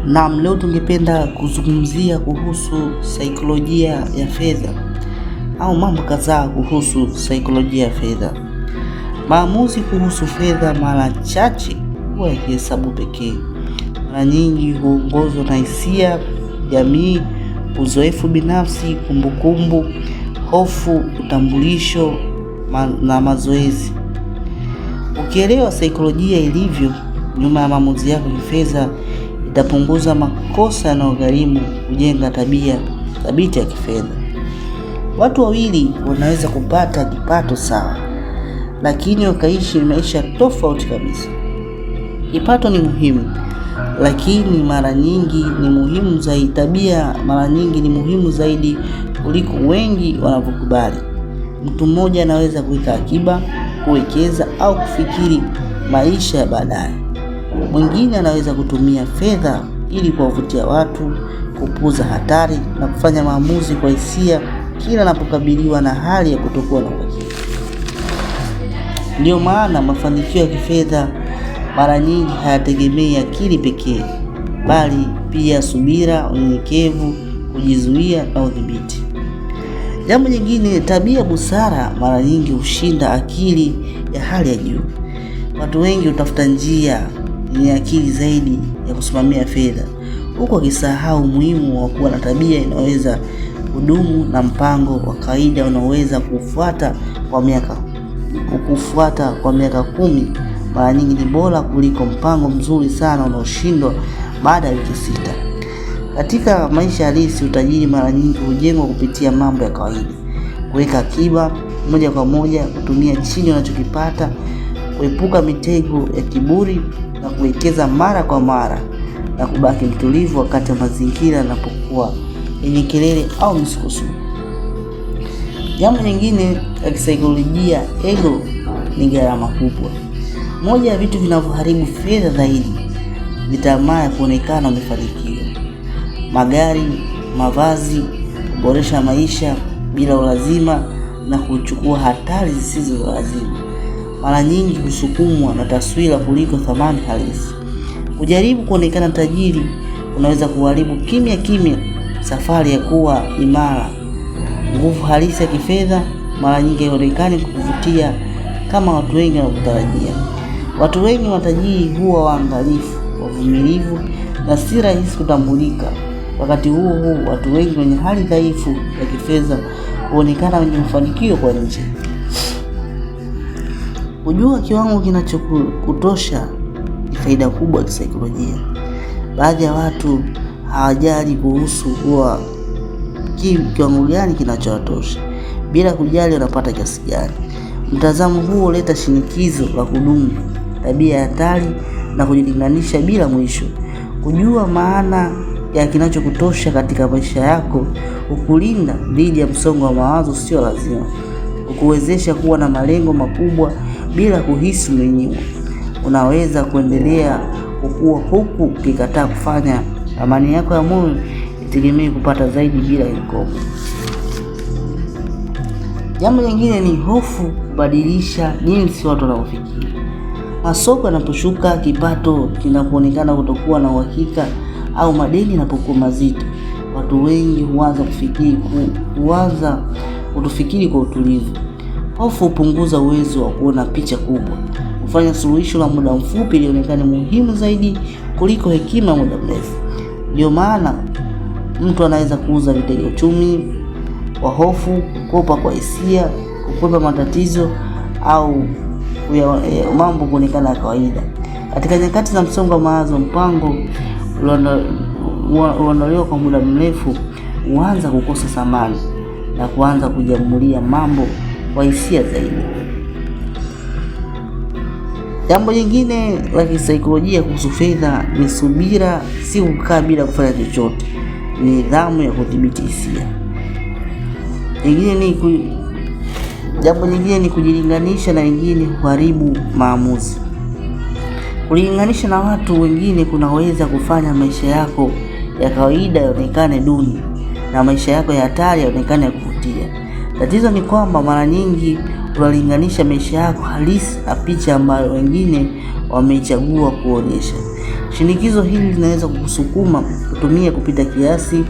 Naam, leo tungependa kuzungumzia kuhusu saikolojia ya fedha au mambo kadhaa kuhusu saikolojia ya fedha. Maamuzi kuhusu fedha mara chache huwa ya kihesabu pekee. Mara nyingi huongozwa na hisia, jamii, uzoefu binafsi, kumbukumbu, hofu, utambulisho na mazoezi. Ukielewa saikolojia ilivyo nyuma ya maamuzi yako kifedha, itapunguza makosa yanayogharimu kujenga tabia thabiti ya kifedha. Watu wawili wanaweza kupata kipato sawa, lakini wakaishi maisha tofauti kabisa. Kipato ni muhimu, lakini mara nyingi ni muhimu zaidi. Tabia mara nyingi ni muhimu zaidi kuliko wengi wanavyokubali. Mtu mmoja anaweza kuweka akiba, kuwekeza au kufikiri maisha ya baadaye. Mwingine anaweza kutumia fedha ili kuwavutia watu, kupuuza hatari na kufanya maamuzi kwa hisia kila anapokabiliwa na hali ya kutokuwa na uhakika. Ndio maana mafanikio ya kifedha mara nyingi hayategemei akili pekee, bali pia subira, unyenyekevu, kujizuia na udhibiti. Jambo jingine, tabia busara mara nyingi hushinda akili ya hali ya juu. Watu wengi hutafuta njia yenye akili zaidi ya kusimamia fedha, huku wakisahau umuhimu wa kuwa na tabia inaweza kudumu na mpango wa kawaida unaoweza kufuata kwa miaka 10 mara nyingi ni bora kuliko mpango mzuri sana unaoshindwa baada ya wiki 6. Katika maisha halisi, utajiri mara nyingi hujengwa kupitia mambo ya kawaida: kuweka akiba moja kwa moja, kutumia chini unachokipata, kuepuka mitego ya kiburi na kuwekeza mara kwa mara, na kubaki mtulivu wakati wa mazingira yanapokuwa yenye kelele au misukosuko. Jambo lingine la kisaikolojia, ego ni gharama kubwa. Moja ya vitu vinavyoharibu fedha zaidi ni tamaa ya kuonekana umefanikiwa. Magari, mavazi, kuboresha maisha bila ulazima na kuchukua hatari zisizo za lazima mara nyingi husukumwa na taswira kuliko thamani halisi. Kujaribu kuonekana tajiri unaweza kuharibu kimya safari ya kuwa imara. Nguvu halisi ya kifedha mara nyingi haionekani kuvutia kama watu wengi wanavyotarajia. Watu wengi matajiri huwa waangalifu, wavumilivu na si rahisi kutambulika. Wakati huo watu wengi wenye hali dhaifu ya kifedha huonekana wenye mafanikio kwa nje. Kujua kiwango kinachokutosha ni faida kubwa ya kisaikolojia. Baadhi ya watu hawajali kuhusu kuwa kiwango gani kinachowatosha, bila kujali wanapata kiasi gani. Mtazamo huo huleta shinikizo la kudumu, tabia ya hatari na kujilinganisha bila mwisho. Kujua maana ya kinachokutosha katika maisha yako hukulinda dhidi ya msongo wa mawazo sio lazima, hukuwezesha kuwa na malengo makubwa bila kuhisi umenyimwa. Unaweza kuendelea kukua huku ukikataa kufanya amani yako ya moyo itegemee kupata zaidi bila mikopo. Jambo lingine ni hofu kubadilisha jinsi watu wanavyofikiri. Masoko yanaposhuka, kipato kinapoonekana kutokuwa na uhakika au madeni yanapokuwa mazito, watu wengi huanza kufikiri kwa utulivu. Hofu hupunguza uwezo wa kuona picha kubwa, hufanya suluhisho la muda mfupi lionekane muhimu zaidi kuliko hekima ya muda mrefu. Ndio maana mtu anaweza kuuza vitega uchumi kwa hofu, kukopa kwa hisia, kukwepa matatizo au mambo kuonekana ya kawaida. Katika nyakati za msongo wa mawazo, mpango ulioandaliwa kwa muda mrefu huanza kukosa thamani na kuanza kujamulia mambo kwa hisia zaidi. Jambo jingine la kisaikolojia kuhusu fedha ni subira, si kukaa bila kufanya chochote. Ni nidhamu ya kudhibiti hisia. Jambo jingine ni kujilinganisha na wengine huharibu maamuzi. Kulinganisha na watu wengine kunaweza kufanya maisha yako ya kawaida yaonekane duni na maisha yako ya hatari yaonekane ya kuvutia. Tatizo ni kwamba mara nyingi unalinganisha maisha yako halisi na picha ambayo wengine wameichagua kuonyesha. Shinikizo hili linaweza kukusukuma kutumia kupita kiasi,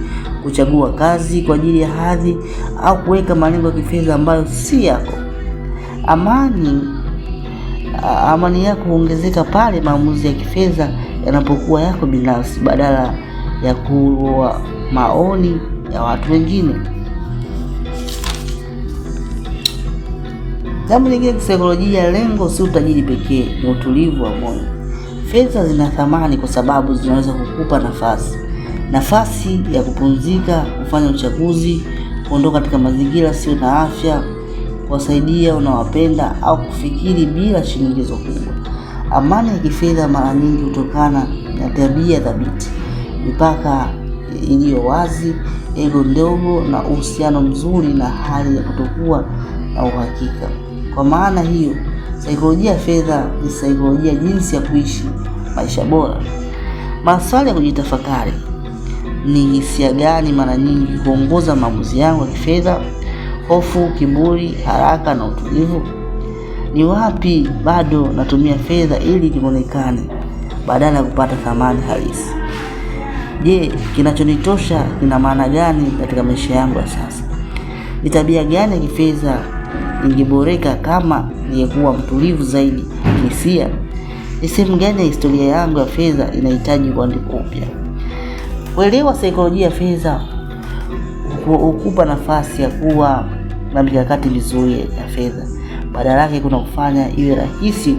kuchagua kazi kwa ajili ya hadhi, au kuweka malengo ya kifedha ambayo si yako. Amani yako huongezeka pale maamuzi ya kifedha yanapokuwa yako binafsi badala ya kuwa maoni ya watu wengine. Jambo lingine kisaikolojia, lengo si utajiri pekee, ni utulivu wa moyo. Fedha zina thamani kwa sababu zinaweza kukupa nafasi ya kupumzika, kufanya uchaguzi, kuondoka katika mazingira sio na afya, kuwasaidia unawapenda, au kufikiri bila shinikizo kubwa. Amani ya kifedha mara nyingi hutokana na tabia thabiti, mipaka iliyo wazi, ego ndogo, na uhusiano mzuri na hali ya kutokuwa na uhakika. Kwa maana hiyo, saikolojia ya fedha ni saikolojia jinsi ya kuishi maisha bora. Maswali ya kujitafakari: ni hisia gani mara nyingi huongoza maamuzi yangu ya kifedha? Hofu, kiburi, haraka na utulivu? Ni wapi bado natumia fedha ili nionekane badala ya kupata thamani halisi? Je, kinachonitosha kina maana gani katika maisha yangu ya sasa? Ni tabia gani ya kifedha ingeboreka kama ningekuwa mtulivu zaidi kihisia? Ni sehemu gani ya historia yangu ya fedha inahitaji kuandikwa upya? Kuelewa saikolojia ya fedha hukupa nafasi ya kuwa na mikakati mizuri ya fedha. Badala yake kuna kufanya iwe rahisi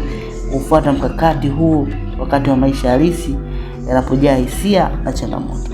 kufuata mkakati huu wakati wa maisha halisi yanapojaa hisia na changamoto.